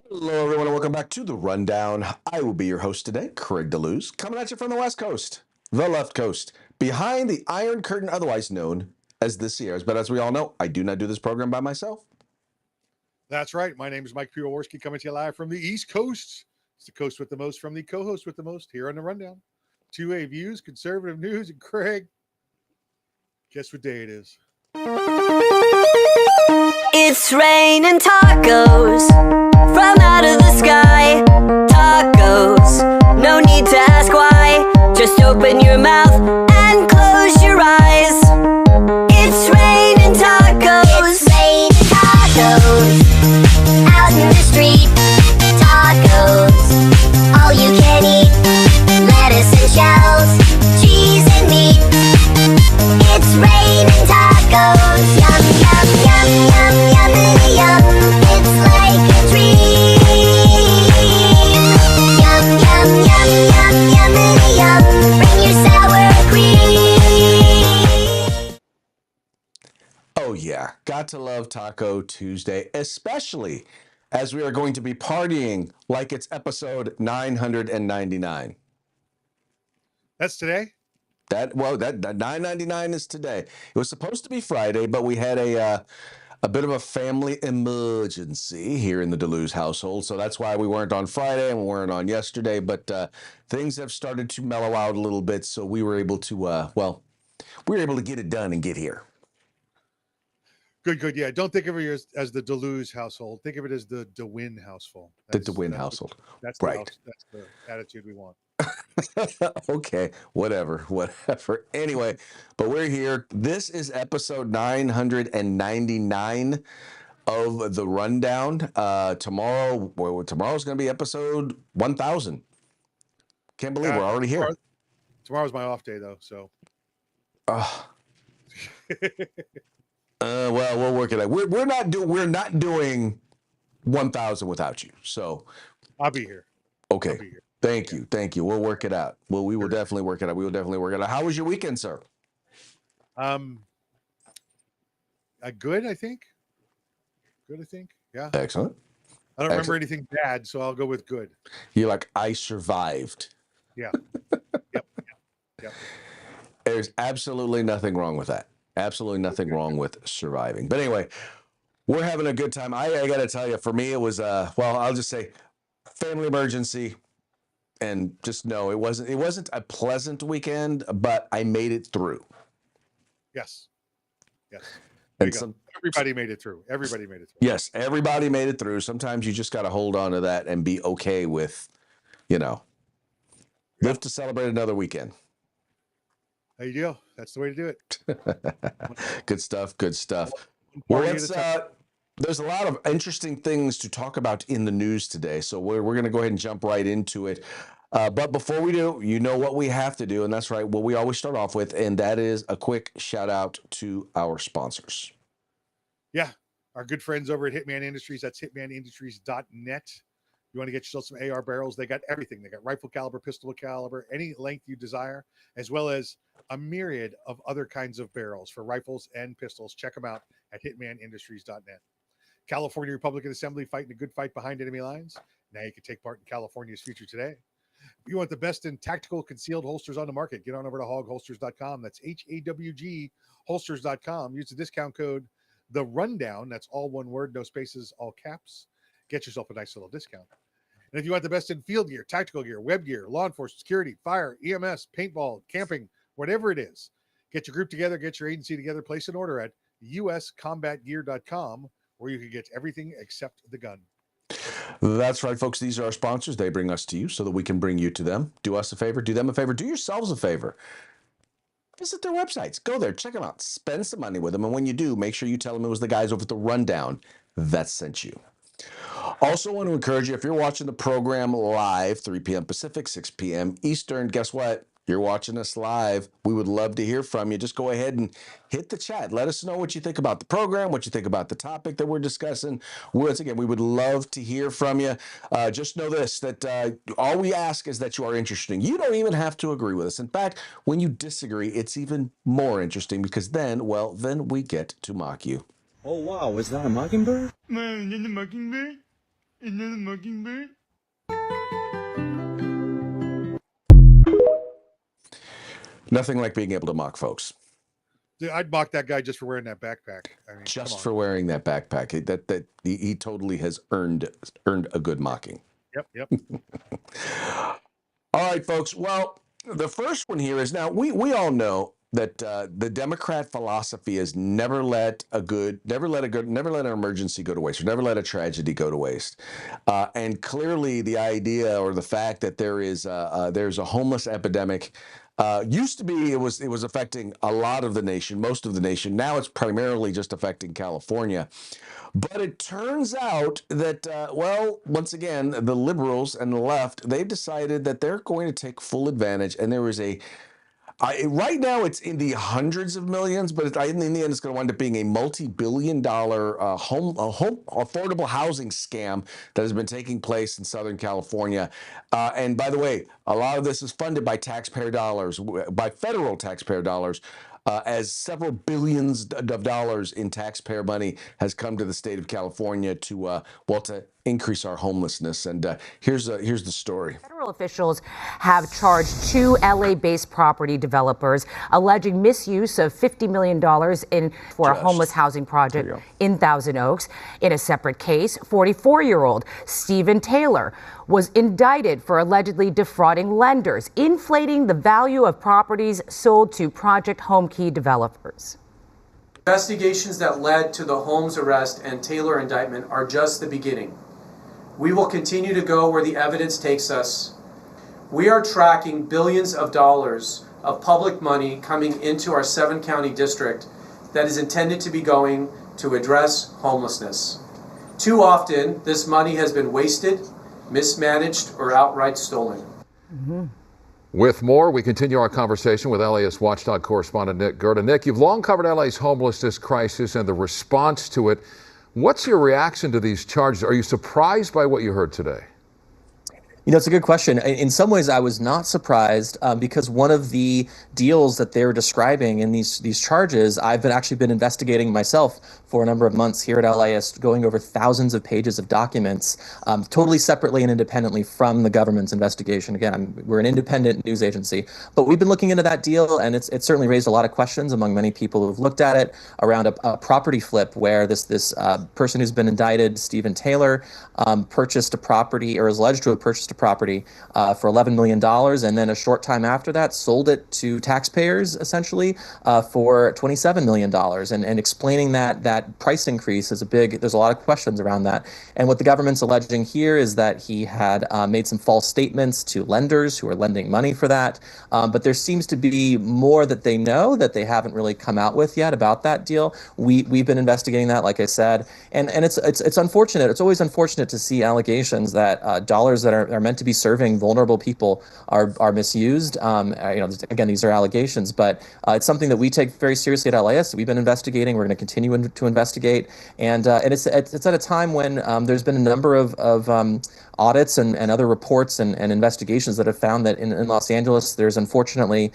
Hello, everyone, and welcome back to The Rundown. I will be your host today, Craig DeLuz, coming at you from the West Coast, the left coast, behind the Iron Curtain, otherwise known as the Sierras. But as we all know, I do not do this program by myself. That's right. My name is Mike Piwowarski, coming to you live from the East Coast. It's the coast with the most from the co-host with the most here on The Rundown. Two-way views, conservative news, and Craig, guess what day it is? It's raining tacos from out of the sky. Tacos, no need to ask why. Just open your mouth and close your eyes. It's raining tacos. It's raining tacos out in the street. Tacos, all you can eat. Lettuce and shells, cheese and meat. It's raining tacos. Yum, yum, yum, yum, yummity yum. It's like a dream. Yum, yum, yum, yum, yummity yum. Bring your sour cream. Oh, yeah, got to love Taco Tuesday, especially as we are going to be partying like it's episode 999. That's today? That 999 is today. It was supposed to be Friday, but we had a bit of a family emergency here in the DeLuz household, so that's why we weren't on Friday and we weren't on yesterday. But things have started to mellow out a little bit, so we were able to we were able to get it done and get here. Good. Yeah, don't think of it as the DeLuz household. Think of it as the DeWin household. The DeWin household. That's right. That's the attitude we want. Okay, whatever. Anyway, but we're here. This is episode 999 of the Rundown. Tomorrow's going to be episode 1000. Can't believe we're already here. Tomorrow's my off day, though. So. Well, we'll work it out. We're not doing 1000 without you. So. I'll be here. Okay. I'll be here. Thank you. We'll work it out. Well, we will definitely work it out. How was your weekend, sir? Good, I think. Yeah. Excellent. I don't remember anything bad, so I'll go with good. You're like, I survived. Yeah. Yep. There's absolutely nothing wrong with that. Absolutely nothing wrong with surviving. But anyway, we're having a good time. I got to tell you, for me, it was I'll just say, family emergency. And just know it wasn't a pleasant weekend, but I made it through. Yes. And everybody made it through. Yes, everybody made it through. Sometimes you just got to hold on to that and be okay with, live to celebrate another weekend. There you go. That's the way to do it. Good stuff. Well, there's a lot of interesting things to talk about in the news today, so we're going to go ahead and jump right into it. But before we do, you know what we have to do, and that's right, what we always start off with, and that is a quick shout out to our sponsors. Yeah, our good friends over at Hitman Industries. That's hitmanindustries.net. You want to get yourself some AR barrels? They got everything. They got rifle caliber, pistol caliber, any length you desire, as well as a myriad of other kinds of barrels for rifles and pistols. Check them out at hitmanindustries.net. California Republican Assembly fighting a good fight behind enemy lines. Now you can take part in California's future today. If you want the best in tactical concealed holsters on the market, get on over to hogholsters.com. That's HAWG holsters.com. Use the discount code The Rundown. That's all one word, no spaces, all caps. Get yourself a nice little discount. And if you want the best in field gear, tactical gear, web gear, law enforcement, security, fire, EMS, paintball, camping, whatever it is, get your group together, get your agency together, place an order at uscombatgear.com, where you can get everything except the gun. That's right, folks. These are our sponsors. They bring us to you so that we can bring you to them. Do us a favor, do them a favor, do yourselves a favor. Visit their websites. Go there, check them out, spend some money with them. And when you do, make sure you tell them it was the guys over at the Rundown that sent you. Also want to encourage you, if you're watching the program live, 3 p.m. Pacific, 6 p.m. Eastern, guess what? You're watching us live. We would love to hear from you. Just go ahead and hit the chat. Let us know what you think about the program, what you think about the topic that we're discussing. Once again, we would love to hear from you. Just know this, that all we ask is that you are interesting. You don't even have to agree with us. In fact, when you disagree, it's even more interesting because then we get to mock you. Oh, wow. Was that a mockingbird? The mockingbird? Another mockingbird? Nothing like being able to mock folks. Dude, I'd mock that guy just for wearing that backpack. I mean, Just come on. for wearing that backpack. That he totally has earned a good mocking. Yep. All right, folks. Well, the first one here is now we all know that the Democrat philosophy is never let an emergency go to waste, or never let a tragedy go to waste. And clearly, the idea or the fact that there's a homeless epidemic. Used to be it was affecting a lot of the nation, most of the nation. Now it's primarily just affecting California. But it turns out that, once again, the liberals and the left, they've decided that they're going to take full advantage. And there is right now it's in the hundreds of millions, but in the end, it's going to wind up being a multi-billion-dollar home affordable housing scam that has been taking place in Southern California. And by the way, a lot of this is funded by taxpayer dollars, by federal taxpayer dollars. As several billions of dollars in taxpayer money has come to the state of California to increase our homelessness. And here's the story. Federal officials have charged two LA-based property developers alleging misuse of $50 million for a homeless housing project in Thousand Oaks. In a separate case, 44-year-old Stephen Taylor was indicted for allegedly defrauding lenders, inflating the value of properties sold to Project HomeKey developers. Investigations that led to the Holmes arrest and Taylor indictment are just the beginning. We will continue to go where the evidence takes us. We are tracking billions of dollars of public money coming into our 7-county district that is intended to be going to address homelessness. Too often, this money has been wasted, mismanaged, or outright stolen. With more, we continue our conversation with LAist Watchdog correspondent Nick Gerda. Nick, you've long covered LA's homelessness crisis and the response to it. What's your reaction to these charges? Are you surprised by what you heard today? You know, it's a good question. In some ways, I was not surprised because one of the deals that they're describing in these charges, I've actually been investigating myself for a number of months here at LAist, going over thousands of pages of documents, totally separately and independently from the government's investigation. Again, we're an independent news agency, but we've been looking into that deal, and it's certainly raised a lot of questions among many people who've looked at it around a property flip where this person who's been indicted, Stephen Taylor, purchased a property, or is alleged to have purchased a property for $11 million, and then a short time after that sold it to taxpayers essentially for $27 million, and explaining that price increase is there's a lot of questions around that. And what the government's alleging here is that he had made some false statements to lenders who are lending money for that, but there seems to be more that they know that they haven't really come out with yet about that deal. We've been investigating that, like I said, and it's unfortunate. It's always unfortunate to see allegations that dollars that are meant to be serving vulnerable people are misused. Again, these are allegations, but it's something that we take very seriously at LAist. We've been investigating. We're going to continue to investigate, and it's at a time when there's been a number of audits and other reports and investigations that have found that in Los Angeles, there's unfortunately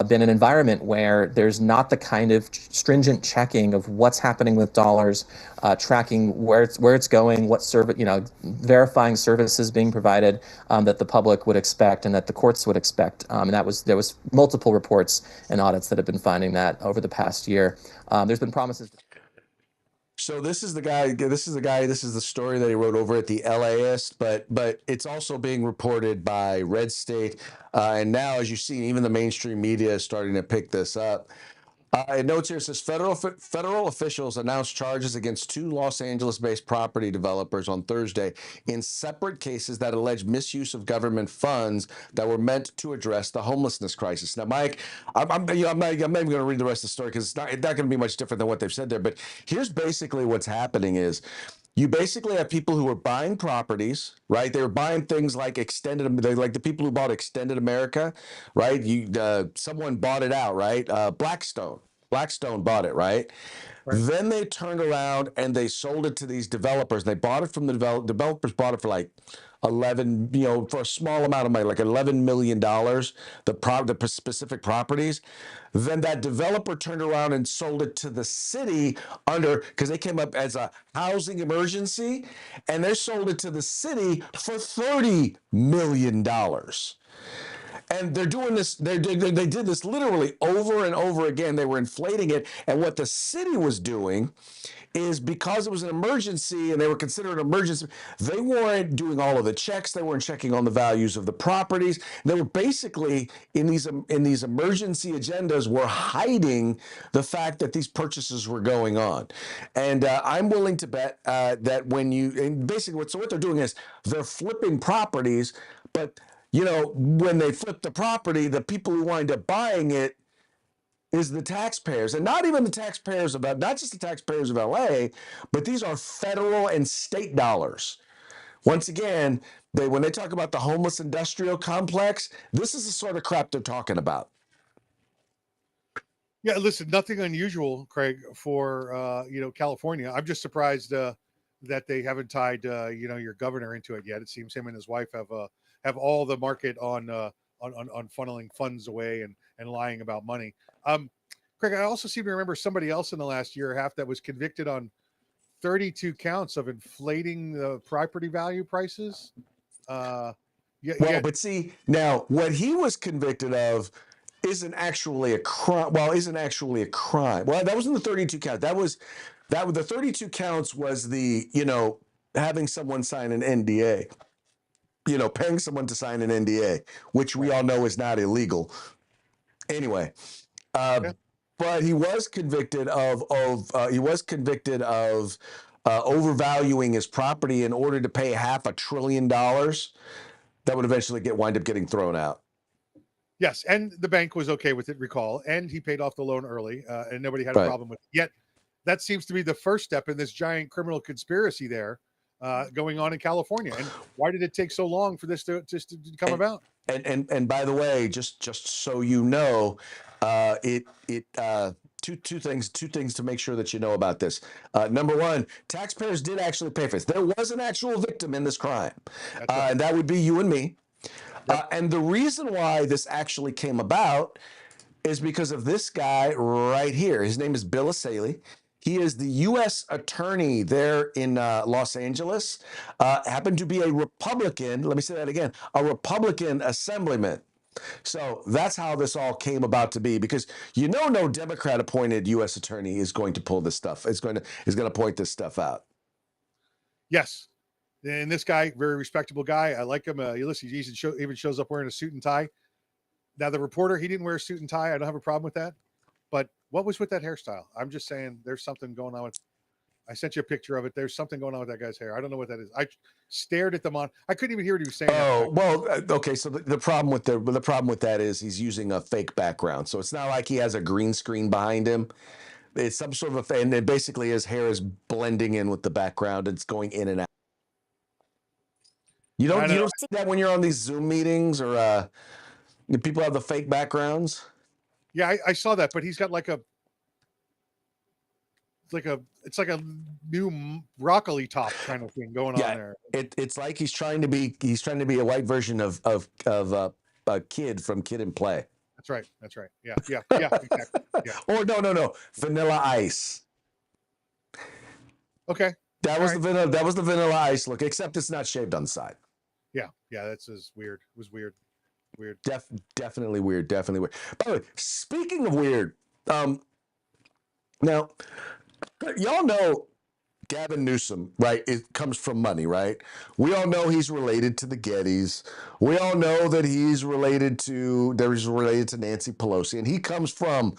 been an environment where there's not the kind of stringent checking of what's happening with dollars, tracking where it's going, what service, verifying services being provided that the public would expect and that the courts would expect. And there was multiple reports and audits that have been finding that over the past year. There's been promises. So this is the story that he wrote over at the LAist, but it's also being reported by Red State, and now, as you see, even the mainstream media is starting to pick this up. It notes here, it says federal officials announced charges against two Los Angeles-based property developers on Thursday in separate cases that allege misuse of government funds that were meant to address the homelessness crisis. Now, Mike, I'm not even going to read the rest of the story because it's not going to be much different than what they've said there. But here's basically what's happening is, you basically have people who are buying properties, right? They were buying things like like the people who bought Extended America, right? Someone bought it out, right? Blackstone bought it, right? Then they turned around and they sold it to these developers. They bought it from the developers, bought it for like for a small amount of money, like $11 million, the specific properties, then that developer turned around and sold it to the city because they came up as a housing emergency, and they sold it to the city for $30 million. And they're doing this, they did this literally over and over again. They were inflating it. And what the city was doing is, because it was an emergency and they were considered an emergency, they weren't doing all of the checks. They weren't checking on the values of the properties. They were basically in these emergency agendas were hiding the fact that these purchases were going on. And I'm willing to bet that basically what they're doing is they're flipping properties, but when they flip the property, the people who wind up buying it is the taxpayers, and not even the taxpayers not just the taxpayers of LA, but these are federal and state dollars. Once again, when they talk about the homeless industrial complex, this is the sort of crap they're talking about. Yeah, listen, nothing unusual, Craig, for California. I'm just surprised that they haven't tied your governor into it yet. It seems him and his wife have all the market on funneling funds away and lying about money. Craig, I also seem to remember somebody else in the last year and a half that was convicted on 32 counts of inflating the property value prices. But see, now what he was convicted of isn't actually a crime. Well, that wasn't the 32 count. The 32 counts was the, having someone sign an NDA. Paying someone to sign an NDA, which we all know is not illegal. Anyway, but he was convicted of overvaluing his property in order to pay $500 billion. That would eventually wind up getting thrown out. Yes, and the bank was okay with it, recall, and he paid off the loan early, and nobody had a problem with it. Yet, that seems to be the first step in this giant criminal conspiracy there. Going on in California, and why did it take so long for this to come about? And by the way, just so you know, two things to make sure that you know about this. Number one, taxpayers did actually pay for this. There was an actual victim in this crime, and that would be you and me. Yep. And the reason why this actually came about is because of this guy right here. His name is Bill Asaley. He is the U.S. attorney there in Los Angeles, happened to be a Republican. Let me say that again, a Republican assemblyman. So that's how this all came about to be, because no Democrat appointed U.S. attorney is going to pull this stuff. Is going to point this stuff out. Yes. And this guy, very respectable guy. I like him. He even shows up wearing a suit and tie. Now, the reporter, he didn't wear a suit and tie. I don't have a problem with that. But what was with that hairstyle? I'm just saying there's something going on with. I sent you a picture of it. There's something going on with that guy's hair. I don't know what that is. I stared at them on. I couldn't even hear what he was saying. Oh, well, okay. So the problem with that is he's using a fake background. So it's not like he has a green screen behind him. It's some sort of and then basically his hair is blending in with the background. It's going in and out. You don't see that when you're on these Zoom meetings or people have the fake backgrounds. Yeah, I saw that, but he's got it's like a new broccoli top kind of thing going on there. It's like he's trying to be a white version of a kid from Kid and Play. That's right. Yeah, exactly. Yeah. Or no, Vanilla Ice. Okay. That was the Vanilla Ice look, except it's not shaved on the side. Yeah, that's weird. It was weird. Definitely weird. By the way, speaking of weird, now y'all know Gavin Newsom, right? It comes from money, right? We all know he's related to the Gettys. We all know that he's related to Nancy Pelosi, and he comes from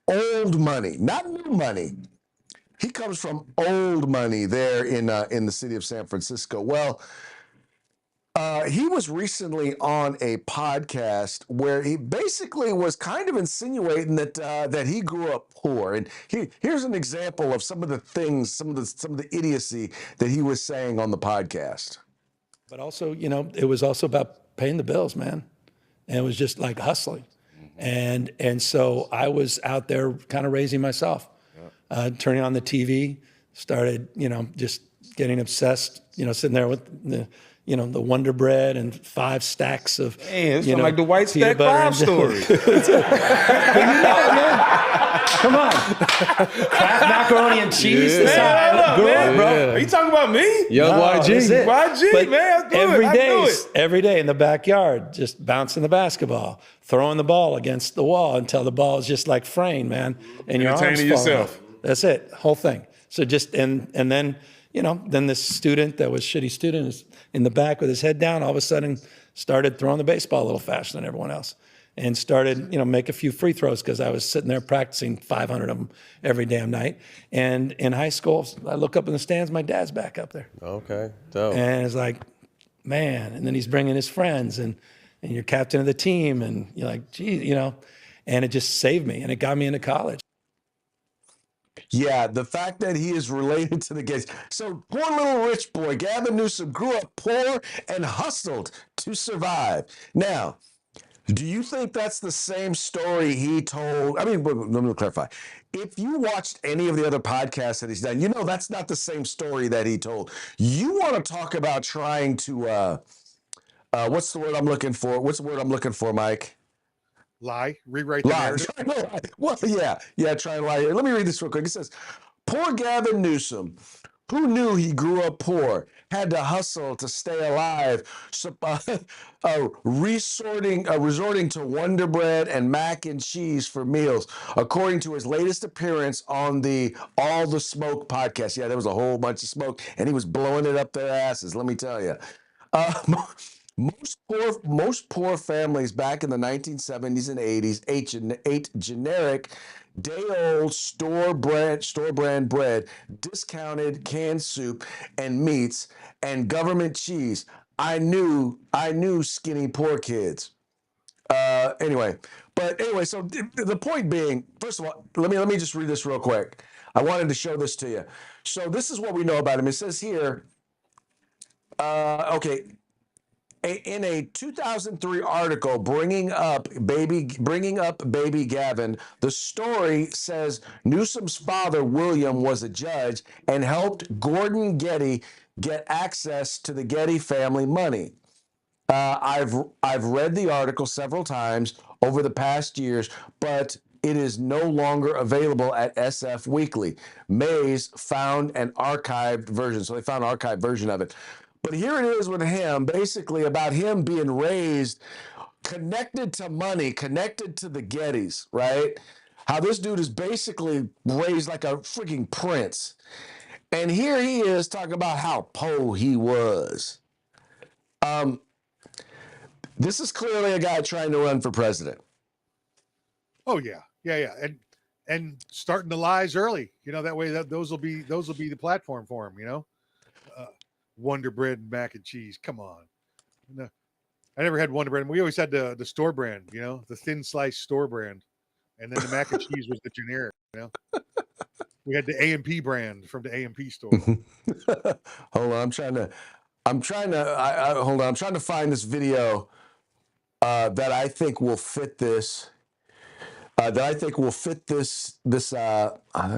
old money, not new money. He comes from old money there in the city of San Francisco. Well, he was recently on a podcast where he basically was kind of insinuating that he grew up poor, and here's an example of some of the things, some of the idiocy that he was saying on the podcast. But also, it was also about paying the bills, man, and it was just like hustling, and so I was out there kind of raising myself, turning on the TV. started, just getting obsessed, sitting there with the Wonder Bread and 5 stacks of, Hey, it's like the White peanut Stack butter 5 and story. Come on. Kraft macaroni and cheese. Man, That's how I look, grew man. up, bro. Are you talking about me? Young No, YG. that's it. YG, But man, I do it. I do it. every day in the backyard, just bouncing the basketball, throwing the ball against the wall until the ball is just like fraying, man, and your arms Entertaining fall yourself. off. That's it, whole thing. So just and then then this student that was shitty student is in the back with his head down. All of a sudden, started throwing the baseball a little faster than everyone else, and started make a few free throws because I was sitting there practicing 500 of them every damn night. And in high school, I look up in the stands, my dad's back up there. Okay, dope. And it's like, man, and then he's bringing his friends and you're captain of the team and you're like, gee, and it just saved me and it got me into college. Yeah, the fact that he is related to the gays. So poor little rich boy, Gavin Newsom, grew up poor and hustled to survive. Now, do you think that's the same story he told? I mean, let me clarify. If you watched any of the other podcasts that he's done, that's not the same story that he told. You want to talk about trying to, what's the word I'm looking for? What's the word I'm looking for, Mike? Lie, rewrite the Lie. narrative. Trying to lie. Well, yeah, trying to lie. Let me read this real quick. It says, poor Gavin Newsom, who knew he grew up poor, had to hustle to stay alive, resorting to Wonder Bread and mac and cheese for meals, according to his latest appearance on the All the Smoke podcast. Yeah, there was a whole bunch of smoke, and he was blowing it up their asses, let me tell you. Most poor families back in the 1970s and 80s ate generic, day-old store brand bread, discounted canned soup and meats, and government cheese. I knew skinny poor kids. Anyway, so the point being, first of all, let me just read this real quick. I wanted to show this to you. So this is what we know about him. It says here, okay. In a 2003 article bringing up baby Gavin, the story says Newsom's father William was a judge and helped Gordon Getty get access to the Getty family money. I've read the article several times over the past years, but it is no longer available at SF Weekly. Mays found an archived version, so they found an archived version of it. But here it is with him, basically about him being raised, connected to money, connected to the Gettys, right? How this dude is basically raised like a freaking prince. And here he is talking about how poor he was. This is clearly a guy trying to run for president. Oh yeah, and starting the lies early. That way those will be the platform for him. Wonder Bread and mac and cheese. Come on. No, I never had Wonder Bread. We always had the store brand, the thin slice store brand. And then the mac and cheese was the generic, We had the A&P brand from the A&P store. Hold on, I'm trying to hold on. I'm trying to find this video that I think will fit this. I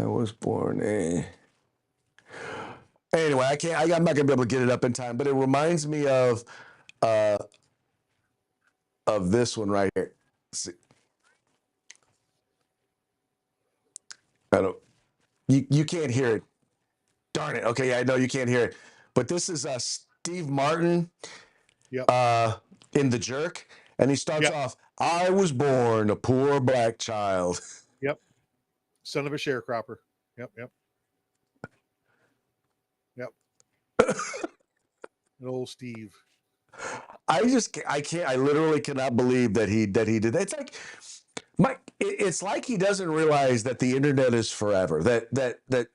was born a. Anyway, I'm not gonna be able to get it up in time, but it reminds me of this one right here. Let's see. I don't. You can't hear it. Darn it. Okay, yeah, I know you can't hear it, but this is Steve Martin. Yep. In The Jerk, and he starts off, "I was born a poor black child." Yep. Son of a sharecropper. Yep. An old Steve. I literally cannot believe that he did that. It's like, Mike, it's like he doesn't realize that the internet is forever. That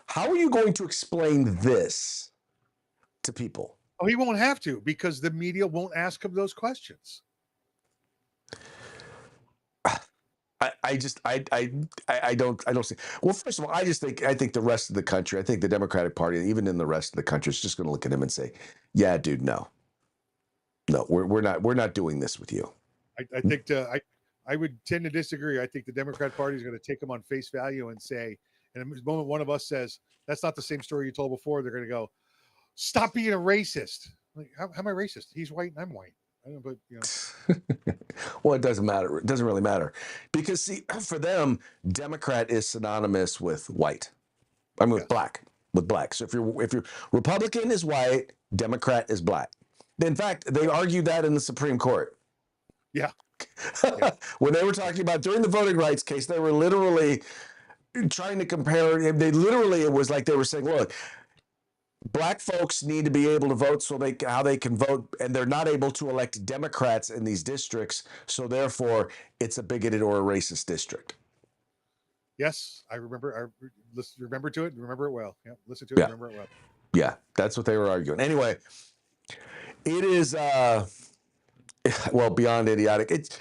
how are you going to explain this to people? Oh, he won't have to, because the media won't ask him those questions. I don't see. Well, first of all, I think the rest of the country, I think the Democratic Party, even in the rest of the country, is just going to look at him and say, "Yeah, dude, no, we're not doing this with you." I think I would tend to disagree. I think the Democrat Party is going to take him on face value and And the moment one of us says, that's not the same story you told before, they're going to go, stop being a racist. Like, how am I racist? He's white and I'm white. I don't know, but Well, it doesn't matter. It doesn't really matter because see, for them, Democrat is synonymous with white. I mean, with black. So if you're Republican is white, Democrat is black. In fact, they argued that in the Supreme Court. Yeah. When they were talking about during the voting rights case, they were literally trying to compare. It was like they were saying, look, black folks need to be able to vote how they can vote, and they're not able to elect Democrats in these districts. So therefore, it's a bigoted or a racist district. Yes, I remember. I remember to it. Remember it well. Yeah, listen to it. Remember it well. Yeah, that's what they were arguing. Anyway, it is well beyond idiotic. It's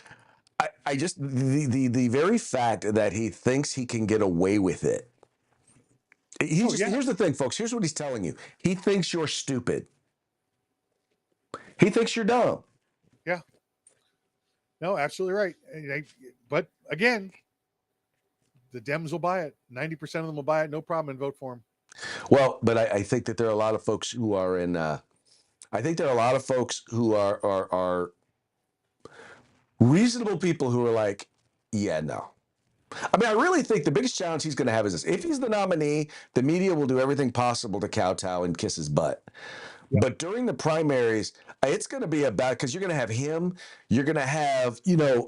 I just the very fact that he thinks he can get away with it. Here's the thing, folks. Here's what he's telling you. He thinks you're stupid. He thinks you're dumb. Yeah. No, absolutely right. But again, the Dems will buy it. 90% of them will buy it, no problem, and vote for him. Well, but I think that there are a lot of folks who are in. I think there are a lot of folks who are reasonable people who are like, yeah, no. I mean, I really think the biggest challenge he's going to have is this. If he's the nominee, the media will do everything possible to kowtow and kiss his butt. Yeah. But during the primaries, it's going to be about, because you're going to have him, you're going to have, you're going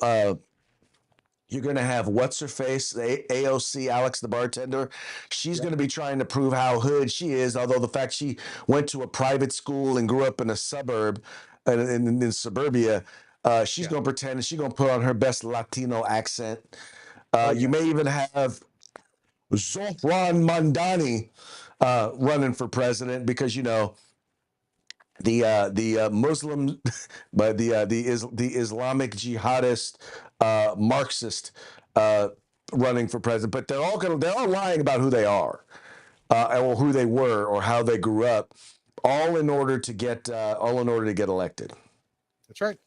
to have what's her face, AOC, Alex the bartender. She's going to be trying to prove how hood she is, although the fact she went to a private school and grew up in a suburb, in suburbia, she's going to pretend, she's going to put on her best Latino accent. You may even have Zohran Mandani running for president because the Muslim, but the Islamic jihadist Marxist running for president. But they're all lying about who they are, or who they were, or how they grew up, all in order to get elected. That's right.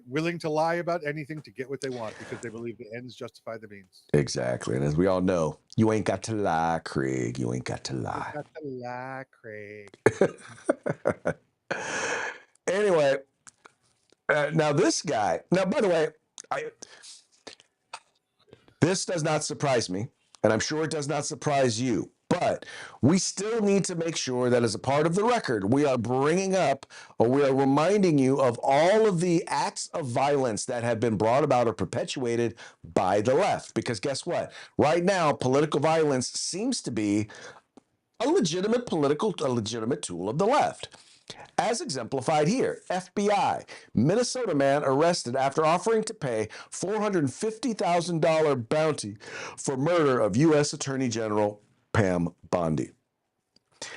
Willing to lie about anything to get what they want because they believe the ends justify the means. Exactly. And as we all know, you ain't got to lie, Craig. You ain't got to lie. You got to lie, Craig. Anyway, now this guy, by the way, this does not surprise me, and I'm sure it does not surprise you. But we still need to make sure that as a part of the record, we are bringing up, or we are reminding you of all of the acts of violence that have been brought about or perpetuated by the left. Because guess what? Right now, political violence seems to be a legitimate tool of the left. As exemplified here, FBI, Minnesota man arrested after offering to pay $450,000 bounty for murder of U.S. Attorney General Pam Bondi.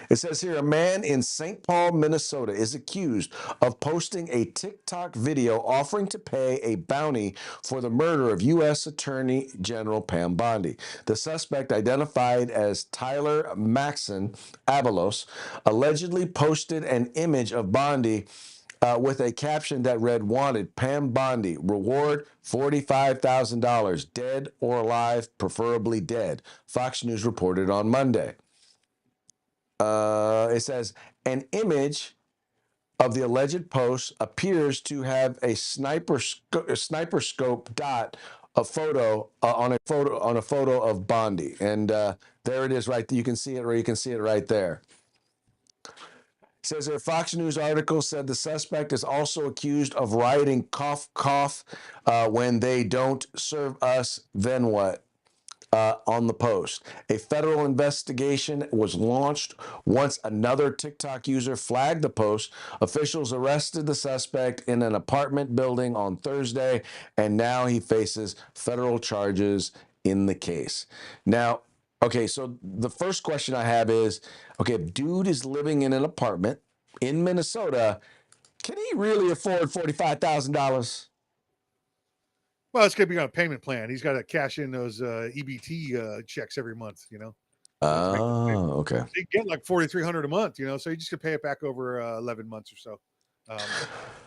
It says here, a man in St. Paul, Minnesota is accused of posting a TikTok video offering to pay a bounty for the murder of U.S. Attorney General Pam Bondi. The suspect, identified as Tyler Maxon Avalos, allegedly posted an image of Bondi with a caption that read, "Wanted, Pam Bondi, reward $45,000, dead or alive, preferably dead." Fox News reported on Monday. It says, an image of the alleged post appears to have a sniper scope dot a photo on a photo of Bondi, and there it is, right. You can see it, or you can see it right there. It says a Fox News article said the suspect is also accused of writing "cough cough" when they don't serve us, then what? On the post. A federal investigation was launched once another TikTok user flagged the post. Officials arrested the suspect in an apartment building on Thursday, and now he faces federal charges in the case. Now, okay, so the first question I have is, okay, if dude is living in an apartment in Minnesota, can he really afford $45,000? Well, it's going to be on a payment plan. He's got to cash in those EBT checks every month, Oh, okay. They get like $4,300 a month, so you just could pay it back over 11 months or so.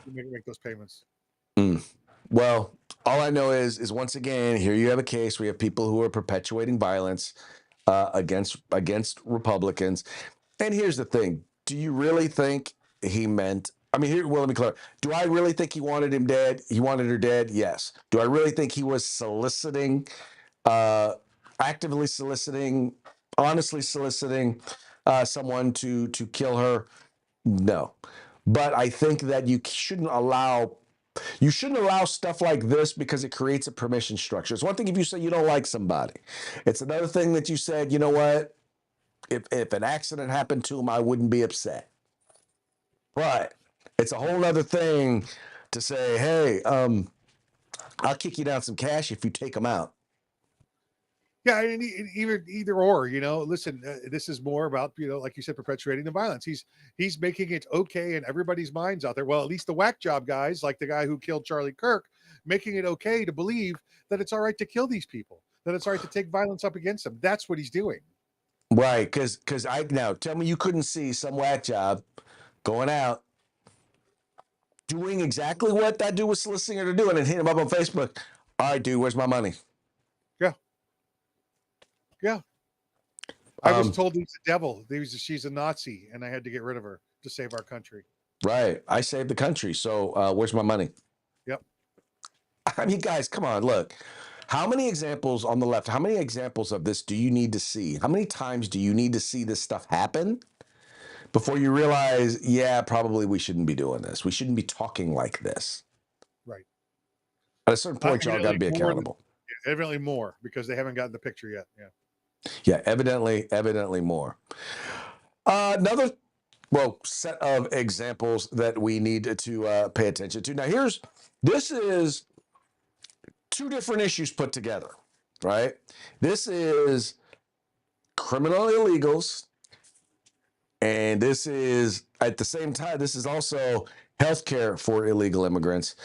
Make those payments. Well, all I know is once again, here you have a case. We have people who are perpetuating violence. against Republicans. And here's the thing: do you really think he meant? I mean, here. Well, let me clarify. Do I really think he wanted him dead? He wanted her dead. Yes. Do I really think he was soliciting, actively soliciting, honestly soliciting someone to kill her? No. But I think that you shouldn't allow stuff like this because it creates a permission structure. It's one thing if you say you don't like somebody. It's another thing that you said, you know what? If an accident happened to him, I wouldn't be upset. But it's a whole other thing to say, hey, I'll kick you down some cash if you take him out. Yeah, and either or, listen, this is more about, like you said, perpetuating the violence. He's making it okay in everybody's minds out there. Well, at least the whack job guys, like the guy who killed Charlie Kirk, making it okay to believe that it's all right to kill these people, that it's all right to take violence up against them. That's what he's doing. Right, because now tell me you couldn't see some whack job going out doing exactly what that dude was soliciting her to do and then hit him up on Facebook. All right, dude, where's my money? Yeah. I was told he's the devil. She's a Nazi, and I had to get rid of her to save our country. Right. I saved the country. So where's my money? Yep. I mean, guys, come on, look. How many examples on the left, how many examples of this do you need to see? How many times do you need to see this stuff happen before you realize, yeah, probably we shouldn't be doing this. We shouldn't be talking like this. Right. At a certain point, y'all got to be accountable. Evidently more, because they haven't gotten the picture yet. Yeah. Yeah, evidently more. Another set of examples that we need to pay attention to. Now, this is two different issues put together, right? This is criminal illegals, and this is, at the same time, this is also healthcare for illegal immigrants.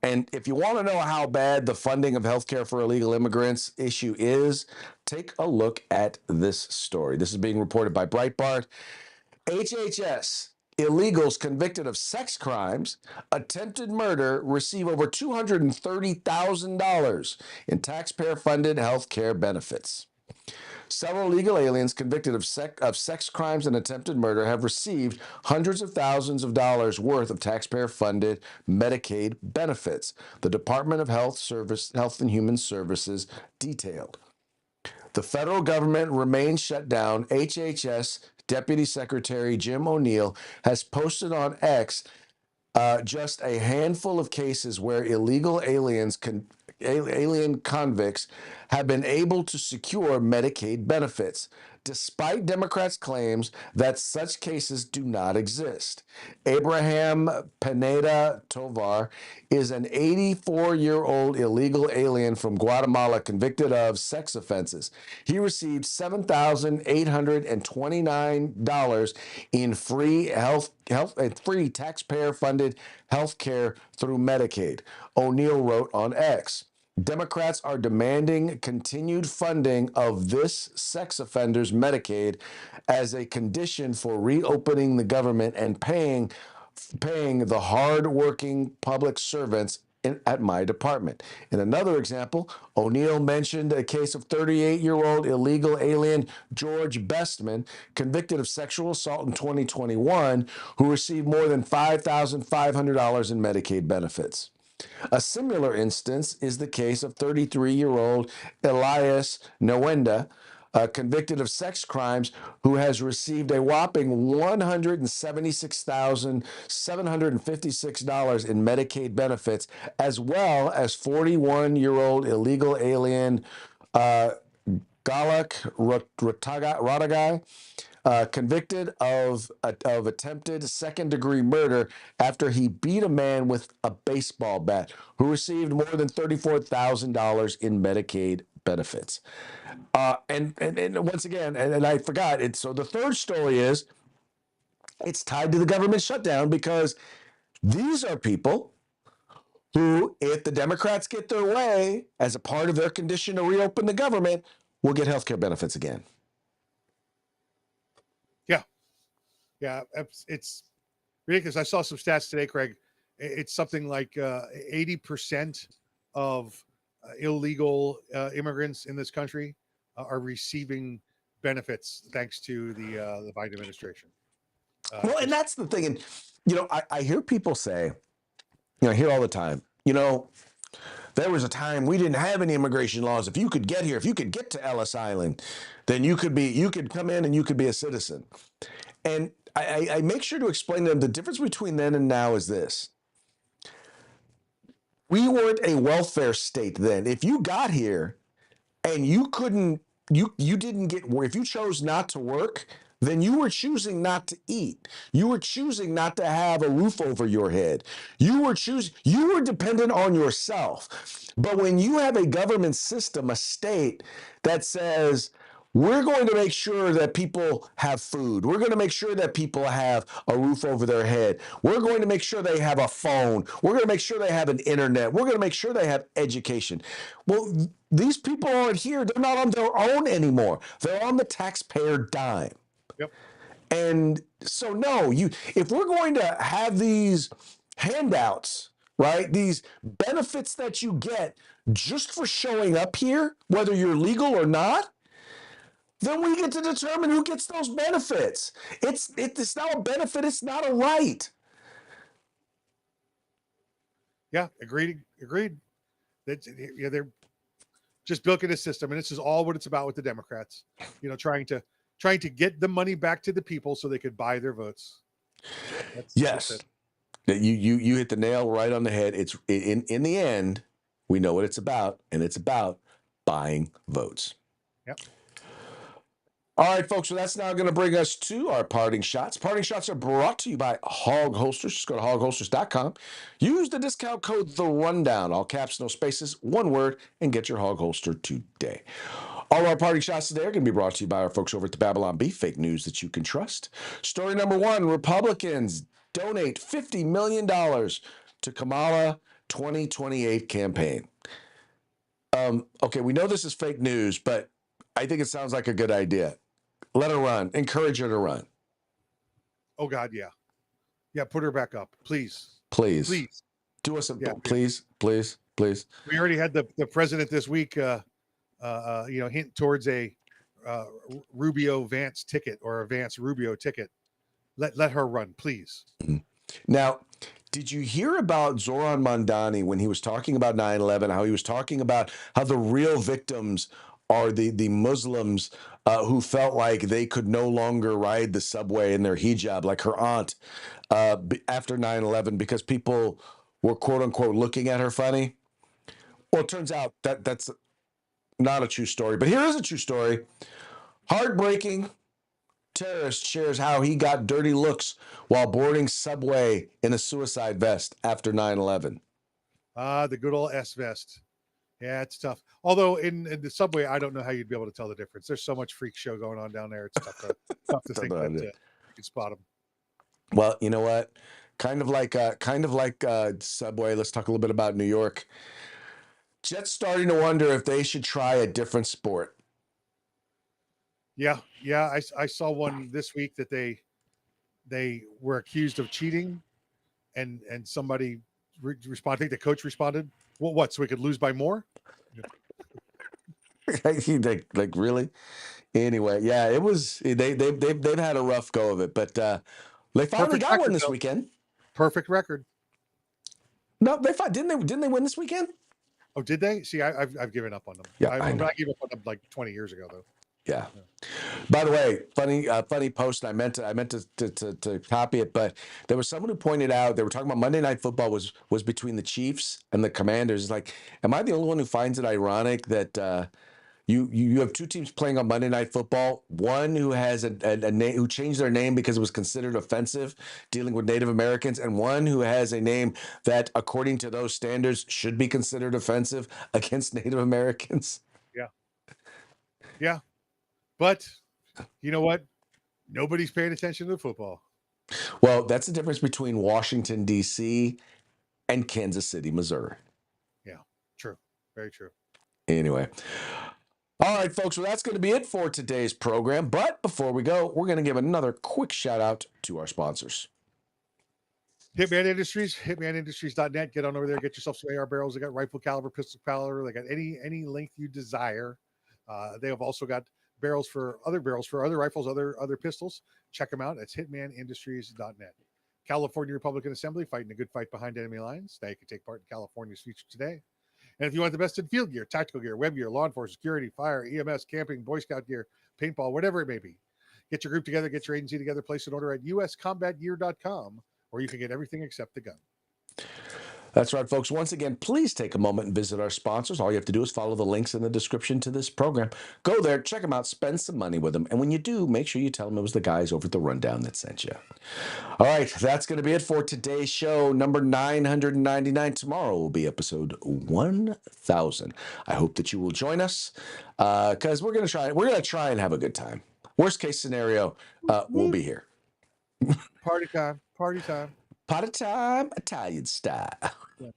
And if you want to know how bad the funding of healthcare for illegal immigrants issue is, take a look at this story. This is being reported by Breitbart. HHS illegals convicted of sex crimes, attempted murder receive over $230,000 in taxpayer-funded health care benefits. Several illegal aliens convicted of sex crimes and attempted murder have received hundreds of thousands of dollars worth of taxpayer-funded Medicaid benefits, the Department of Health and Human Services detailed. The federal government remains shut down. HHS Deputy Secretary Jim O'Neill has posted on X just a handful of cases where illegal alien convicts have been able to secure Medicaid benefits, despite Democrats' claims that such cases do not exist. Abraham Pineda Tovar is an 84-year-old illegal alien from Guatemala convicted of sex offenses. He received $7,829 in free free taxpayer-funded health care through Medicaid, O'Neill wrote on X. Democrats are demanding continued funding of this sex offender's Medicaid as a condition for reopening the government and paying the hard-working public servants at my department. In another example, O'Neill mentioned a case of 38-year-old illegal alien George Bestman, convicted of sexual assault in 2021, who received more than $5,500 in Medicaid benefits. A similar instance is the case of 33-year-old Elias Nwenda, convicted of sex crimes, who has received a whopping $176,756 in Medicaid benefits, as well as 41-year-old illegal alien Galak Ratagai, convicted of attempted second-degree murder after he beat a man with a baseball bat, who received more than $34,000 in Medicaid benefits. And once again, and I forgot it. So the third story is it's tied to the government shutdown, because these are people who, if the Democrats get their way as a part of their condition to reopen the government, will get health care benefits again. Yeah, it's ridiculous. I saw some stats today, Craig. It's something like 80% of illegal immigrants in this country are receiving benefits thanks to the Biden administration. Well, and that's the thing. And, you know, I hear people say, you know, I hear all the time, you know, there was a time we didn't have any immigration laws. If you could get here, if you could get to Ellis Island, then you could come in and you could be a citizen. And I make sure to explain to them the difference between then and now is this. We weren't a welfare state then. If you got here and you couldn't, you didn't get work, if you chose not to work, then you were choosing not to eat. You were choosing not to have a roof over your head. You were dependent on yourself. But when you have a government system, a state that says, we're going to make sure that people have food. We're going to make sure that people have a roof over their head. We're going to make sure they have a phone. We're going to make sure they have an internet. We're going to make sure they have education. Well, these people aren't here. They're not on their own anymore. They're on the taxpayer dime. Yep. And so, no, if we're going to have these handouts, right, these benefits that you get just for showing up here, whether you're legal or not, then we get to determine who gets those benefits. It's not a benefit. It's not a right. Yeah, agreed. Yeah, they're just bilking the system, and this is all what it's about with the Democrats. You know, trying to get the money back to the people so they could buy their votes. Yes, you hit the nail right on the head. It's in the end, we know what it's about, and it's about buying votes. Yep. All right, folks, so that's now going to bring us to our parting shots. Parting shots are brought to you by Hog Holsters. Just go to hogholsters.com. Use the discount code The Rundown, all caps, no spaces, one word, and get your Hog Holster today. All our parting shots today are going to be brought to you by our folks over at the Babylon Bee, fake news that you can trust. Story number one, Republicans donate $50 million to Kamala 2028 campaign. Okay, we know this is fake news, but I think it sounds like a good idea. Let her run. Encourage her to run. Oh God, yeah. Yeah, put her back up, please. Please. Please. Do us a Yeah. please. We already had the president this week hint towards a Rubio Vance ticket or a Vance Rubio ticket. Let her run, please. Now, did you hear about Zoran Mondani when he was talking about 9/11, how he was talking about how the real victims are the Muslims who felt like they could no longer ride the subway in their hijab, like her aunt, after 9/11 because people were quote unquote looking at her funny? Well, it turns out that that's not a true story, but here is a true story. Heartbreaking. Terrorist shares how he got dirty looks while boarding subway in a suicide vest after 9/11. The good old S vest. Yeah, it's tough. Although in the subway, I don't know how you'd be able to tell the difference. There's so much freak show going on down there. It's tough to think that you can spot them. Well, you know what? Kind of like Subway. Let's talk a little bit about New York. Jets starting to wonder if they should try a different sport. Yeah. I saw one this week that they were accused of cheating, and somebody responded. I think the coach responded. Well, what? So we could lose by more? like really? Anyway, yeah, it was. They've had a rough go of it, but they finally got one this weekend. Perfect record. No, they fought. Didn't they win this weekend? Oh, did they? See, I've given up on them. Yeah, I gave up on them like 20 years ago, though. Yeah. By the way, funny post. I meant to copy it, but there was someone who pointed out they were talking about Monday Night Football was between the Chiefs and the Commanders. It's like, am I the only one who finds it ironic that you have two teams playing on Monday Night Football? One who has a name who changed their name because it was considered offensive, dealing with Native Americans, and one who has a name that, according to those standards, should be considered offensive against Native Americans. Yeah. But you know what? Nobody's paying attention to football. Well, that's the difference between Washington, D.C. and Kansas City, Missouri. Yeah, true. Very true. Anyway. All right, folks. Well, that's going to be it for today's program. But before we go, we're going to give another quick shout out to our sponsors. Hitman Industries, hitmanindustries.net. Get on over there. Get yourself some AR barrels. They got rifle caliber, pistol caliber. They got any length you desire. They have also got barrels for other rifles, other pistols. Check them out. It's hitmanindustries.net. California Republican Assembly, fighting a good fight behind enemy lines. Now you can take part in California's future today. And if you want the best in field gear, tactical gear, web gear, law enforcement, security, fire, EMS, camping, Boy Scout gear, paintball, whatever it may be, get your group together, get your agency together, place an order at uscombatgear.com, where you can get everything except the gun. That's right, folks. Once again, please take a moment and visit our sponsors. All you have to do is follow the links in the description to this program. Go there, check them out, spend some money with them. And when you do, make sure you tell them it was the guys over at the Rundown that sent you. All right, that's going to be it for today's show, number 999. Tomorrow will be episode 1000. I hope that you will join us because we're going to try and have a good time. Worst case scenario, we'll be here. Party time. Party time. Party time, Italian style.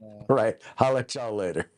All right, I'll let y'all later.